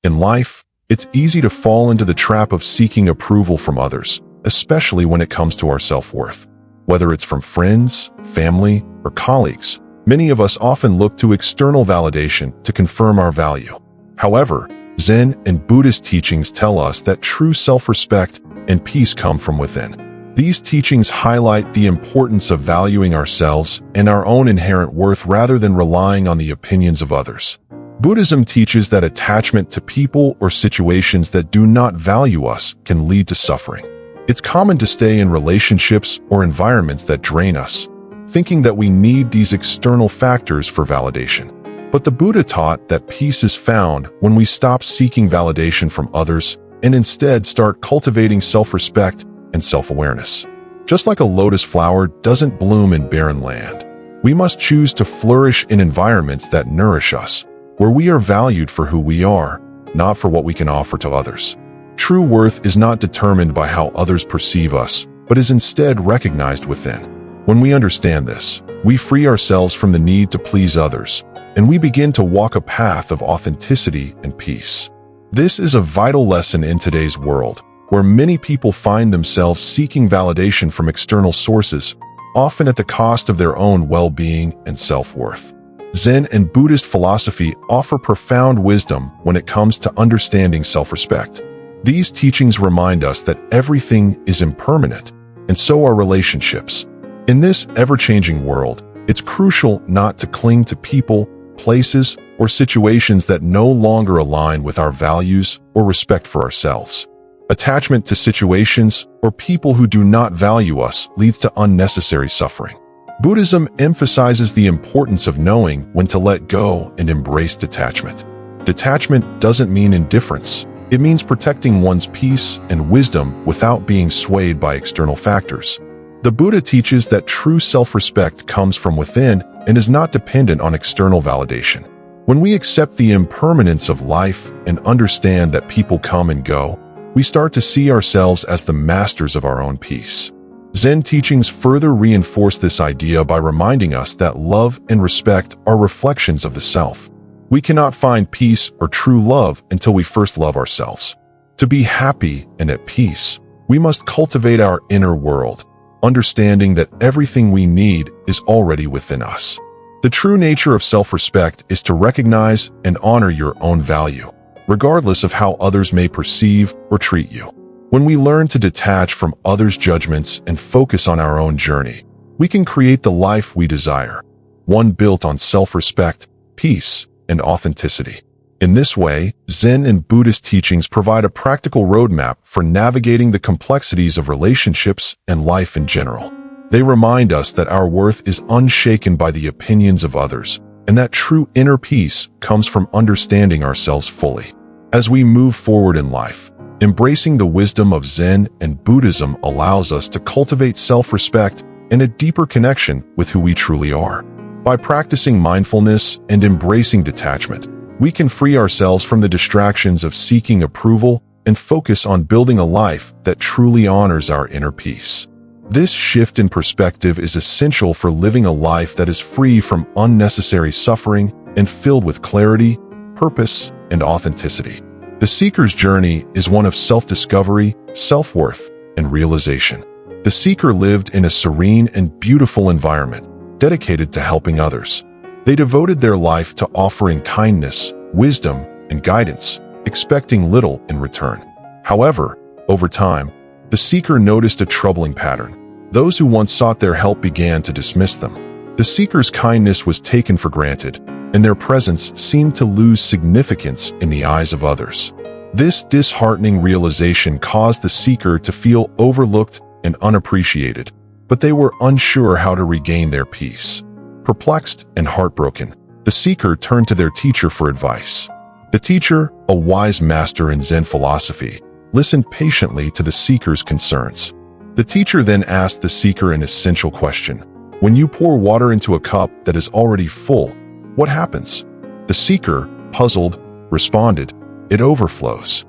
In life, it's easy to fall into the trap of seeking approval from others, especially when it comes to our self-worth. Whether it's from friends, family, or colleagues, many of us often look to external validation to confirm our value. However, Zen and Buddhist teachings tell us that true self-respect and peace come from within. These teachings highlight the importance of valuing ourselves and our own inherent worth rather than relying on the opinions of others. Buddhism teaches that attachment to people or situations that do not value us can lead to suffering. It's common to stay in relationships or environments that drain us, thinking that we need these external factors for validation. But the Buddha taught that peace is found when we stop seeking validation from others and instead start cultivating self-respect and self-awareness. Just like a lotus flower doesn't bloom in barren land, we must choose to flourish in environments that nourish us, where we are valued for who we are, not for what we can offer to others. True worth is not determined by how others perceive us, but is instead recognized within. When we understand this, we free ourselves from the need to please others, and we begin to walk a path of authenticity and peace. This is a vital lesson in today's world, where many people find themselves seeking validation from external sources, often at the cost of their own well-being and self-worth. Zen and Buddhist philosophy offer profound wisdom when it comes to understanding self-respect. These teachings remind us that everything is impermanent, and so are relationships. In this ever-changing world, it's crucial not to cling to people, places, or situations that no longer align with our values or respect for ourselves. Attachment to situations or people who do not value us leads to unnecessary suffering. Buddhism emphasizes the importance of knowing when to let go and embrace detachment. Detachment doesn't mean indifference. It means protecting one's peace and wisdom without being swayed by external factors. The Buddha teaches that true self-respect comes from within and is not dependent on external validation. When we accept the impermanence of life and understand that people come and go, we start to see ourselves as the masters of our own peace. Zen teachings further reinforce this idea by reminding us that love and respect are reflections of the self. We cannot find peace or true love until we first love ourselves. To be happy and at peace, we must cultivate our inner world, understanding that everything we need is already within us. The true nature of self-respect is to recognize and honor your own value, regardless of how others may perceive or treat you. When we learn to detach from others' judgments and focus on our own journey, we can create the life we desire, one built on self-respect, peace, and authenticity. In this way, Zen and Buddhist teachings provide a practical roadmap for navigating the complexities of relationships and life in general. They remind us that our worth is unshaken by the opinions of others, and that true inner peace comes from understanding ourselves fully. As we move forward in life, embracing the wisdom of Zen and Buddhism allows us to cultivate self-respect and a deeper connection with who we truly are. By practicing mindfulness and embracing detachment, we can free ourselves from the distractions of seeking approval and focus on building a life that truly honors our inner peace. This shift in perspective is essential for living a life that is free from unnecessary suffering and filled with clarity, purpose, and authenticity. The seeker's journey is one of self-discovery, self-worth, and realization. The seeker lived in a serene and beautiful environment, dedicated to helping others. They devoted their life to offering kindness, wisdom, and guidance, expecting little in return. However, over time, the seeker noticed a troubling pattern. Those who once sought their help began to dismiss them. The seeker's kindness was taken for granted, and their presence seemed to lose significance in the eyes of others. This disheartening realization caused the seeker to feel overlooked and unappreciated, but they were unsure how to regain their peace. Perplexed and heartbroken, the seeker turned to their teacher for advice. The teacher, a wise master in Zen philosophy, listened patiently to the seeker's concerns. The teacher then asked the seeker an essential question. When you pour water into a cup that is already full, what happens? The seeker, puzzled, responded, "It overflows."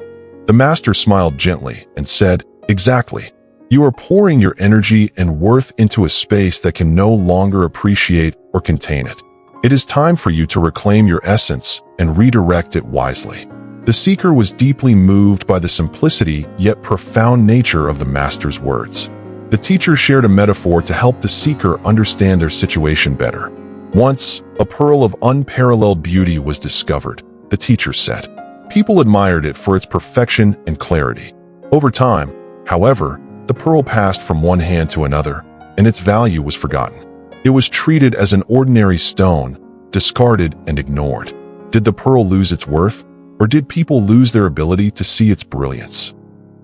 The master smiled gently and said, "Exactly. You are pouring your energy and worth into a space that can no longer appreciate or contain it. It is time for you to reclaim your essence and redirect it wisely." The seeker was deeply moved by the simplicity yet profound nature of the master's words. The teacher shared a metaphor to help the seeker understand their situation better. Once, a pearl of unparalleled beauty was discovered, the teacher said. People admired it for its perfection and clarity. Over time, however, the pearl passed from one hand to another, and its value was forgotten. It was treated as an ordinary stone, discarded and ignored. Did the pearl lose its worth, or did people lose their ability to see its brilliance?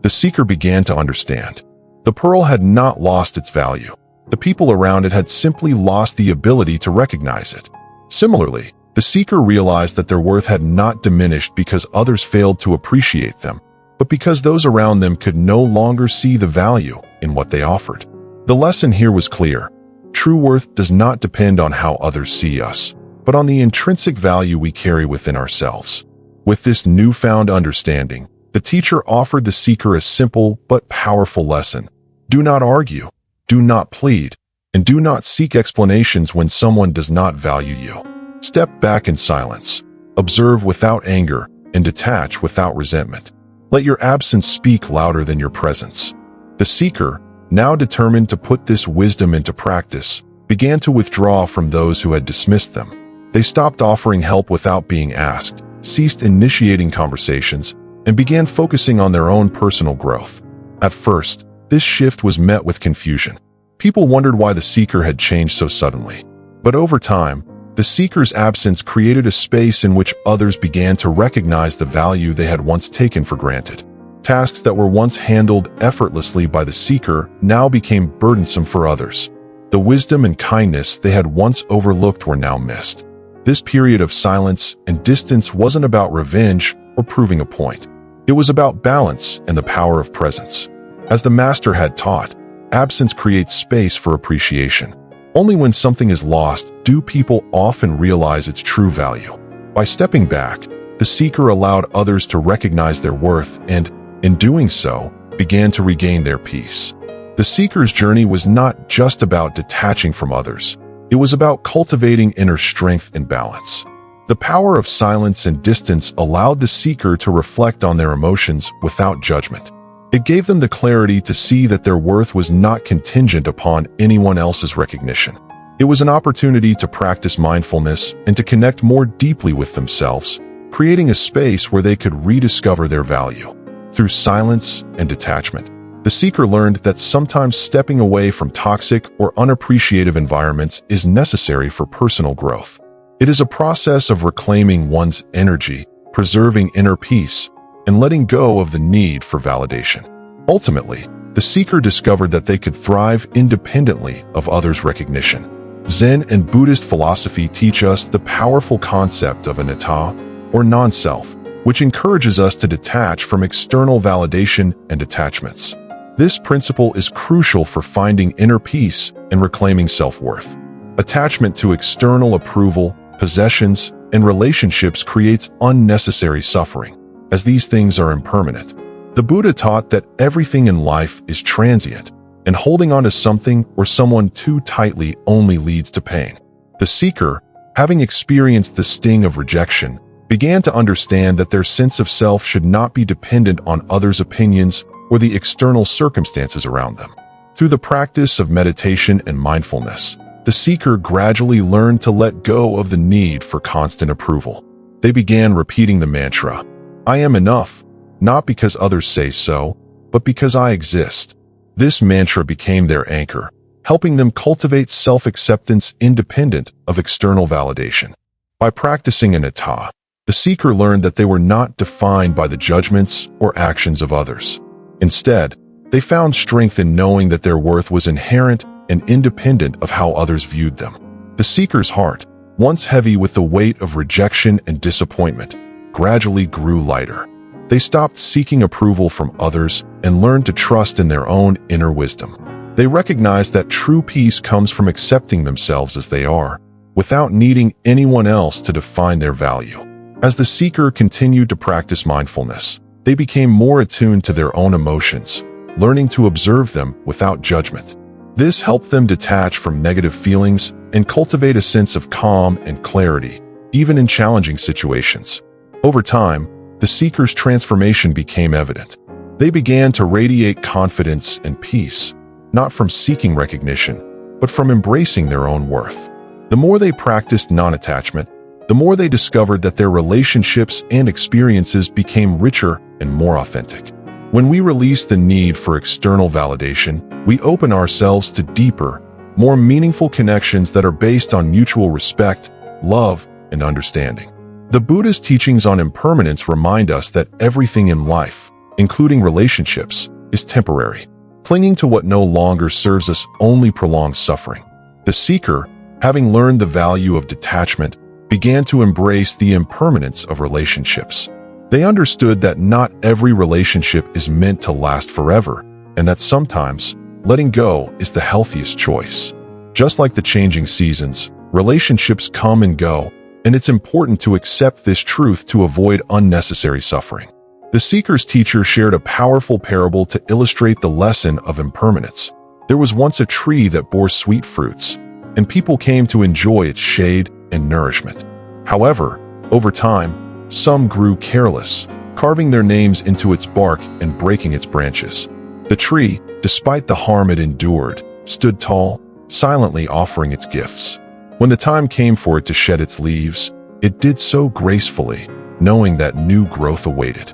The seeker began to understand. The pearl had not lost its value. The people around it had simply lost the ability to recognize it. Similarly, the seeker realized that their worth had not diminished because others failed to appreciate them, but because those around them could no longer see the value in what they offered. The lesson here was clear. True worth does not depend on how others see us, but on the intrinsic value we carry within ourselves. With this newfound understanding, the teacher offered the seeker a simple but powerful lesson. Do not argue, do not plead, and do not seek explanations when someone does not value you. Step back in silence, observe without anger, and detach without resentment. Let your absence speak louder than your presence. The seeker, now determined to put this wisdom into practice, began to withdraw from those who had dismissed them. They stopped offering help without being asked, ceased initiating conversations, and began focusing on their own personal growth. At first, this shift was met with confusion. People wondered why the seeker had changed so suddenly. But over time, the seeker's absence created a space in which others began to recognize the value they had once taken for granted. Tasks that were once handled effortlessly by the seeker now became burdensome for others. The wisdom and kindness they had once overlooked were now missed. This period of silence and distance wasn't about revenge or proving a point. It was about balance and the power of presence. As the master had taught, absence creates space for appreciation. Only when something is lost do people often realize its true value. By stepping back, the seeker allowed others to recognize their worth and, in doing so, began to regain their peace. The seeker's journey was not just about detaching from others. It was about cultivating inner strength and balance. The power of silence and distance allowed the seeker to reflect on their emotions without judgment. It gave them the clarity to see that their worth was not contingent upon anyone else's recognition. It was an opportunity to practice mindfulness and to connect more deeply with themselves, creating a space where they could rediscover their value. Through silence and detachment, the seeker learned that sometimes stepping away from toxic or unappreciative environments is necessary for personal growth. It is a process of reclaiming one's energy, preserving inner peace, and letting go of the need for validation. Ultimately, the seeker discovered that they could thrive independently of others' recognition. Zen and Buddhist philosophy teach us the powerful concept of anatta, or non-self, which encourages us to detach from external validation and attachments. This principle is crucial for finding inner peace and reclaiming self-worth. Attachment to external approval, possessions, and relationships creates unnecessary suffering, as these things are impermanent. The Buddha taught that everything in life is transient, and holding on to something or someone too tightly only leads to pain. The seeker, having experienced the sting of rejection, began to understand that their sense of self should not be dependent on others' opinions or the external circumstances around them. Through the practice of meditation and mindfulness, the seeker gradually learned to let go of the need for constant approval. They began repeating the mantra, "I am enough, not because others say so, but because I exist." This mantra became their anchor, helping them cultivate self-acceptance independent of external validation. By practicing anatta, the seeker learned that they were not defined by the judgments or actions of others. Instead, they found strength in knowing that their worth was inherent and independent of how others viewed them. The seeker's heart, once heavy with the weight of rejection and disappointment, gradually grew lighter. They stopped seeking approval from others and learned to trust in their own inner wisdom. They recognized that true peace comes from accepting themselves as they are, without needing anyone else to define their value. As the seeker continued to practice mindfulness, they became more attuned to their own emotions, learning to observe them without judgment. This helped them detach from negative feelings and cultivate a sense of calm and clarity, even in challenging situations. Over time, the seeker's transformation became evident. They began to radiate confidence and peace, not from seeking recognition, but from embracing their own worth. The more they practiced non-attachment, the more they discovered that their relationships and experiences became richer and more authentic. When we release the need for external validation, we open ourselves to deeper, more meaningful connections that are based on mutual respect, love, and understanding. The Buddhist teachings on impermanence remind us that everything in life, including relationships, is temporary. Clinging to what no longer serves us only prolongs suffering. The seeker, having learned the value of detachment, began to embrace the impermanence of relationships. They understood that not every relationship is meant to last forever, and that sometimes letting go is the healthiest choice. Just like the changing seasons, relationships come and go, and it's important to accept this truth to avoid unnecessary suffering. The seeker's teacher shared a powerful parable to illustrate the lesson of impermanence. There was once a tree that bore sweet fruits, and people came to enjoy its shade and nourishment. However, over time, some grew careless, carving their names into its bark and breaking its branches. The tree, despite the harm it endured, stood tall, silently offering its gifts. When the time came for it to shed its leaves, it did so gracefully, knowing that new growth awaited.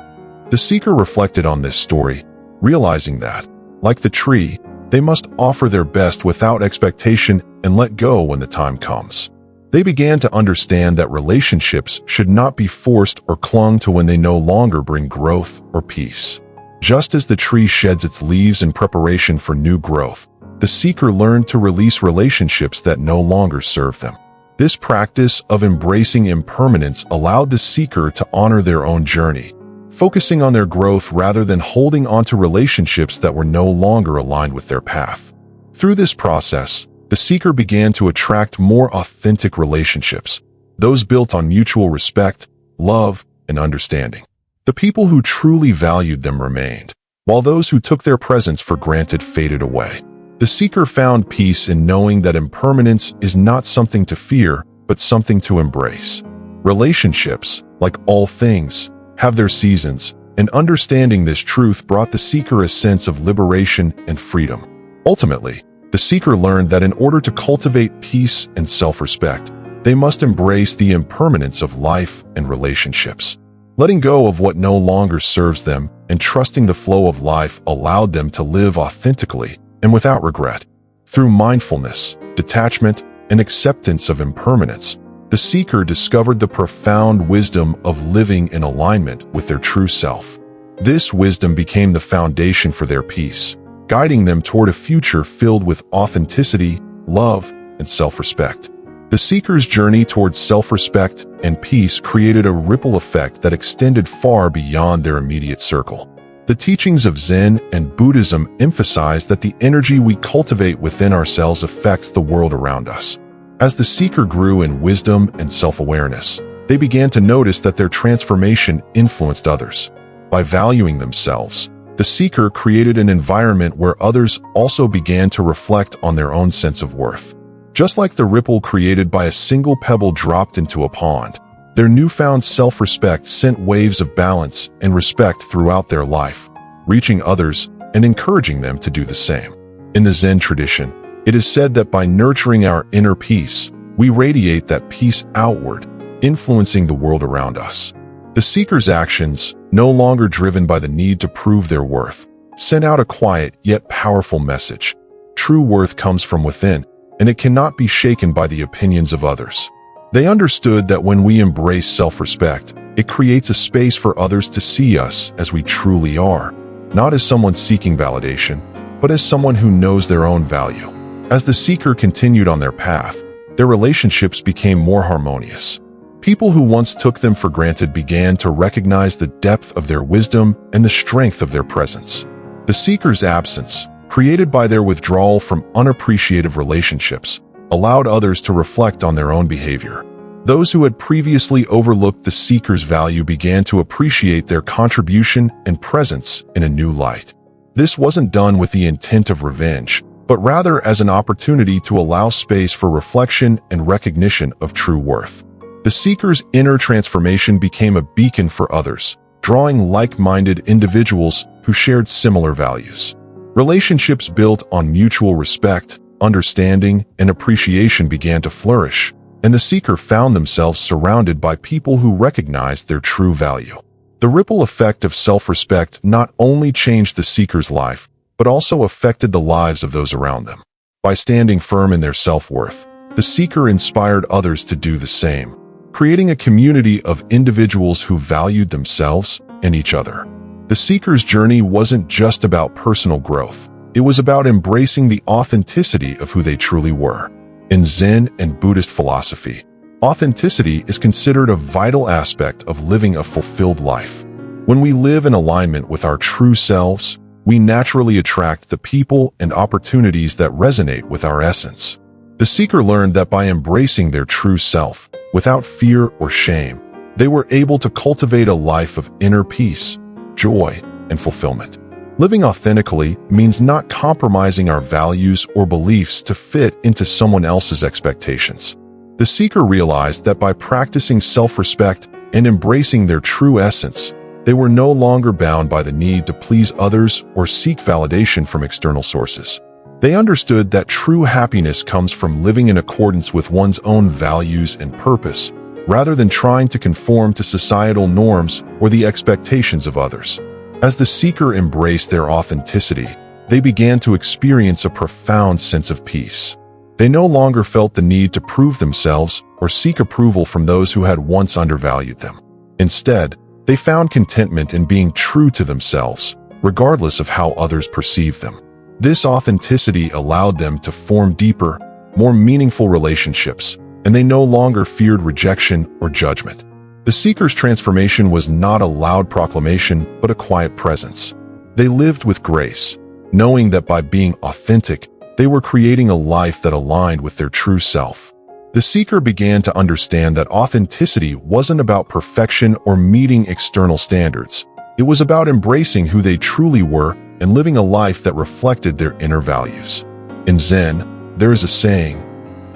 The seeker reflected on this story, realizing that, like the tree, they must offer their best without expectation and let go when the time comes. They began to understand that relationships should not be forced or clung to when they no longer bring growth or peace. Just as the tree sheds its leaves in preparation for new growth, the seeker learned to release relationships that no longer serve them. This practice of embracing impermanence allowed the seeker to honor their own journey, focusing on their growth rather than holding onto relationships that were no longer aligned with their path. Through this process, the seeker began to attract more authentic relationships, those built on mutual respect, love, and understanding. The people who truly valued them remained, while those who took their presence for granted faded away. The seeker found peace in knowing that impermanence is not something to fear, but something to embrace. Relationships, like all things, have their seasons, and understanding this truth brought the seeker a sense of liberation and freedom. Ultimately, the seeker learned that in order to cultivate peace and self-respect, they must embrace the impermanence of life and relationships. Letting go of what no longer serves them and trusting the flow of life allowed them to live authentically and without regret. Through mindfulness, detachment, and acceptance of impermanence, the seeker discovered the profound wisdom of living in alignment with their true self. This wisdom became the foundation for their peace, guiding them toward a future filled with authenticity, love, and self-respect. The seeker's journey towards self-respect and peace created a ripple effect that extended far beyond their immediate circle. The teachings of Zen and Buddhism emphasize that the energy we cultivate within ourselves affects the world around us. As the seeker grew in wisdom and self-awareness, they began to notice that their transformation influenced others. By valuing themselves, the seeker created an environment where others also began to reflect on their own sense of worth. Just like the ripple created by a single pebble dropped into a pond, their newfound self-respect sent waves of balance and respect throughout their life, reaching others and encouraging them to do the same. In the Zen tradition, it is said that by nurturing our inner peace, we radiate that peace outward, influencing the world around us. The seeker's actions, no longer driven by the need to prove their worth, sent out a quiet yet powerful message. True worth comes from within, and it cannot be shaken by the opinions of others. They understood that when we embrace self-respect, it creates a space for others to see us as we truly are, not as someone seeking validation, but as someone who knows their own value. As the seeker continued on their path, their relationships became more harmonious. People who once took them for granted began to recognize the depth of their wisdom and the strength of their presence. The seeker's absence, created by their withdrawal from unappreciative relationships, allowed others to reflect on their own behavior. Those who had previously overlooked the seeker's value began to appreciate their contribution and presence in a new light. This wasn't done with the intent of revenge, but rather as an opportunity to allow space for reflection and recognition of true worth. The seeker's inner transformation became a beacon for others, drawing like-minded individuals who shared similar values. Relationships built on mutual respect, understanding, and appreciation began to flourish, and the seeker found themselves surrounded by people who recognized their true value. The ripple effect of self-respect not only changed the seeker's life, but also affected the lives of those around them. By standing firm in their self-worth, the seeker inspired others to do the same, creating a community of individuals who valued themselves and each other. The seeker's journey wasn't just about personal growth. It was about embracing the authenticity of who they truly were. In Zen and Buddhist philosophy, authenticity is considered a vital aspect of living a fulfilled life. When we live in alignment with our true selves, we naturally attract the people and opportunities that resonate with our essence. The seeker learned that by embracing their true self, without fear or shame, they were able to cultivate a life of inner peace, joy, and fulfillment. Living authentically means not compromising our values or beliefs to fit into someone else's expectations. The seeker realized that by practicing self-respect and embracing their true essence, they were no longer bound by the need to please others or seek validation from external sources. They understood that true happiness comes from living in accordance with one's own values and purpose, rather than trying to conform to societal norms or the expectations of others. As the seeker embraced their authenticity, they began to experience a profound sense of peace. They no longer felt the need to prove themselves or seek approval from those who had once undervalued them. Instead, they found contentment in being true to themselves, regardless of how others perceived them. This authenticity allowed them to form deeper, more meaningful relationships, and they no longer feared rejection or judgment. The seeker's transformation was not a loud proclamation, but a quiet presence. They lived with grace, knowing that by being authentic, they were creating a life that aligned with their true self. The seeker began to understand that authenticity wasn't about perfection or meeting external standards. It was about embracing who they truly were and living a life that reflected their inner values. In Zen, there is a saying,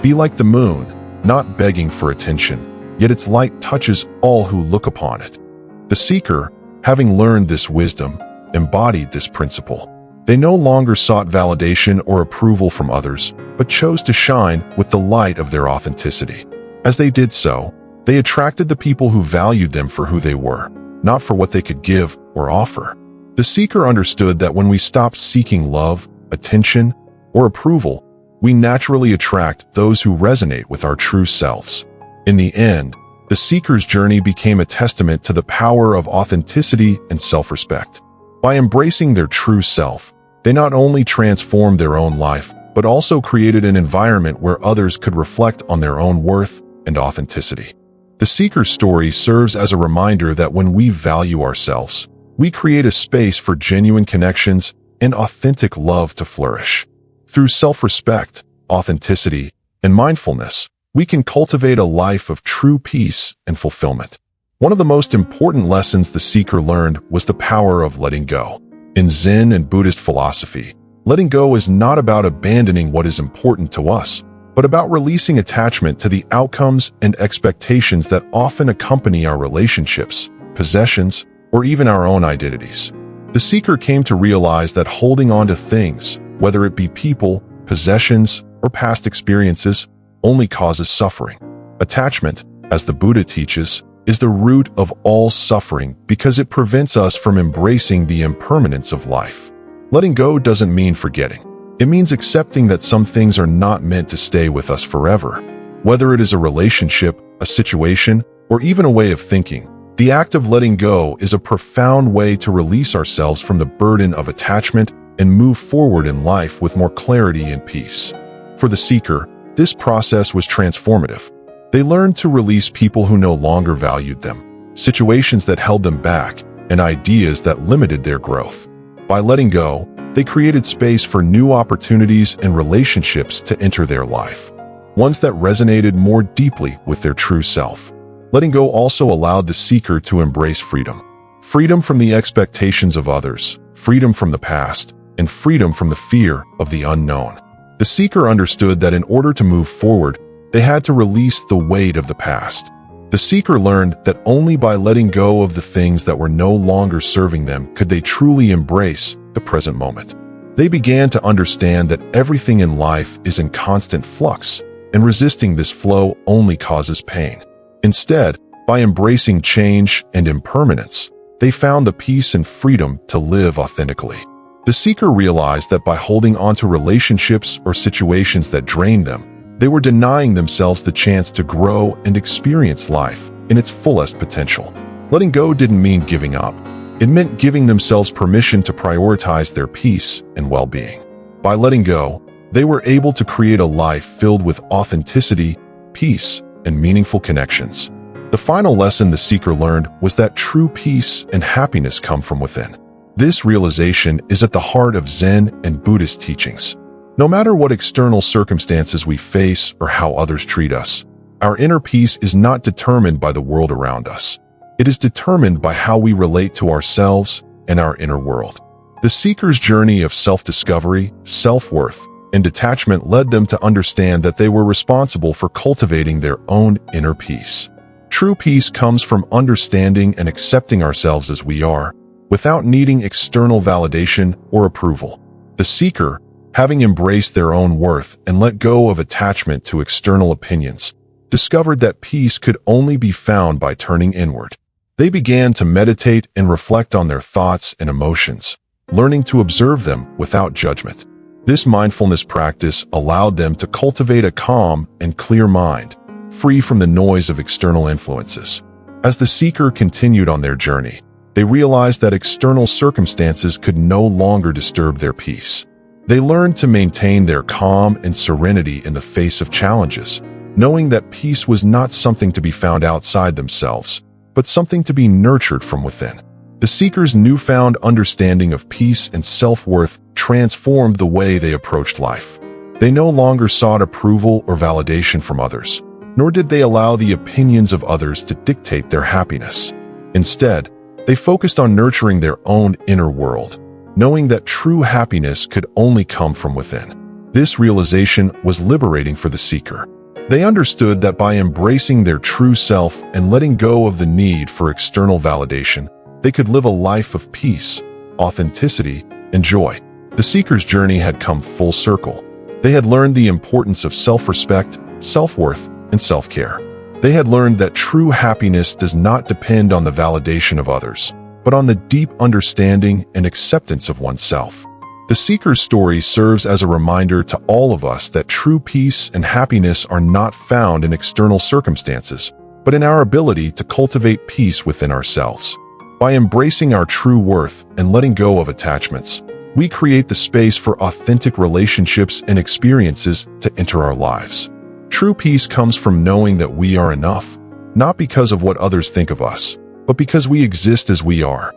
"Be like the moon, not begging for attention, yet its light touches all who look upon it." The seeker, having learned this wisdom, embodied this principle. They no longer sought validation or approval from others, but chose to shine with the light of their authenticity. As they did so, they attracted the people who valued them for who they were, not for what they could give or offer. The seeker understood that when we stop seeking love, attention, or approval, we naturally attract those who resonate with our true selves. In the end, the seeker's journey became a testament to the power of authenticity and self-respect. By embracing their true self, they not only transformed their own life, but also created an environment where others could reflect on their own worth and authenticity. The seeker's story serves as a reminder that when we value ourselves, we create a space for genuine connections and authentic love to flourish. Through self-respect, authenticity, and mindfulness, we can cultivate a life of true peace and fulfillment. One of the most important lessons the seeker learned was the power of letting go. In Zen and Buddhist philosophy, letting go is not about abandoning what is important to us, but about releasing attachment to the outcomes and expectations that often accompany our relationships, possessions, or even our own identities. The seeker came to realize that holding on to things, whether it be people, possessions, or past experiences, only causes suffering. Attachment, as the Buddha teaches, is the root of all suffering because it prevents us from embracing the impermanence of life. Letting go doesn't mean forgetting. It means accepting that some things are not meant to stay with us forever. Whether it is a relationship, a situation, or even a way of thinking, the act of letting go is a profound way to release ourselves from the burden of attachment and move forward in life with more clarity and peace. For the seeker, this process was transformative. They learned to release people who no longer valued them, situations that held them back, and ideas that limited their growth. By letting go, they created space for new opportunities and relationships to enter their life, ones that resonated more deeply with their true self. Letting go also allowed the seeker to embrace freedom. Freedom from the expectations of others, freedom from the past, and freedom from the fear of the unknown. The seeker understood that in order to move forward, they had to release the weight of the past. The seeker learned that only by letting go of the things that were no longer serving them could they truly embrace the present moment. They began to understand that everything in life is in constant flux, and resisting this flow only causes pain. Instead, by embracing change and impermanence, they found the peace and freedom to live authentically. The seeker realized that by holding onto relationships or situations that drained them, they were denying themselves the chance to grow and experience life in its fullest potential. Letting go didn't mean giving up. It meant giving themselves permission to prioritize their peace and well-being. By letting go, they were able to create a life filled with authenticity, peace, and meaningful connections. The final lesson the seeker learned was that true peace and happiness come from within. This realization is at the heart of Zen and Buddhist teachings. No matter what external circumstances we face or how others treat us, our inner peace is not determined by the world around us. It is determined by how we relate to ourselves and our inner world. The seeker's journey of self-discovery, self-worth, and detachment led them to understand that they were responsible for cultivating their own inner peace. True peace comes from understanding and accepting ourselves as we are, without needing external validation or approval. The seeker, having embraced their own worth and let go of attachment to external opinions, discovered that peace could only be found by turning inward. They began to meditate and reflect on their thoughts and emotions, learning to observe them without judgment. This mindfulness practice allowed them to cultivate a calm and clear mind, free from the noise of external influences. As the seeker continued on their journey, they realized that external circumstances could no longer disturb their peace. They learned to maintain their calm and serenity in the face of challenges, knowing that peace was not something to be found outside themselves, but something to be nurtured from within. The seeker's newfound understanding of peace and self-worth transformed the way they approached life. They no longer sought approval or validation from others, nor did they allow the opinions of others to dictate their happiness. Instead, they focused on nurturing their own inner world, knowing that true happiness could only come from within. This realization was liberating for the seeker. They understood that by embracing their true self and letting go of the need for external validation, they could live a life of peace, authenticity, and joy. The seeker's journey had come full circle. They had learned the importance of self-respect, self-worth, and self-care. They had learned that true happiness does not depend on the validation of others, but on the deep understanding and acceptance of oneself. The seeker's story serves as a reminder to all of us that true peace and happiness are not found in external circumstances, but in our ability to cultivate peace within ourselves. By embracing our true worth and letting go of attachments, we create the space for authentic relationships and experiences to enter our lives. True peace comes from knowing that we are enough, not because of what others think of us, but because we exist as we are,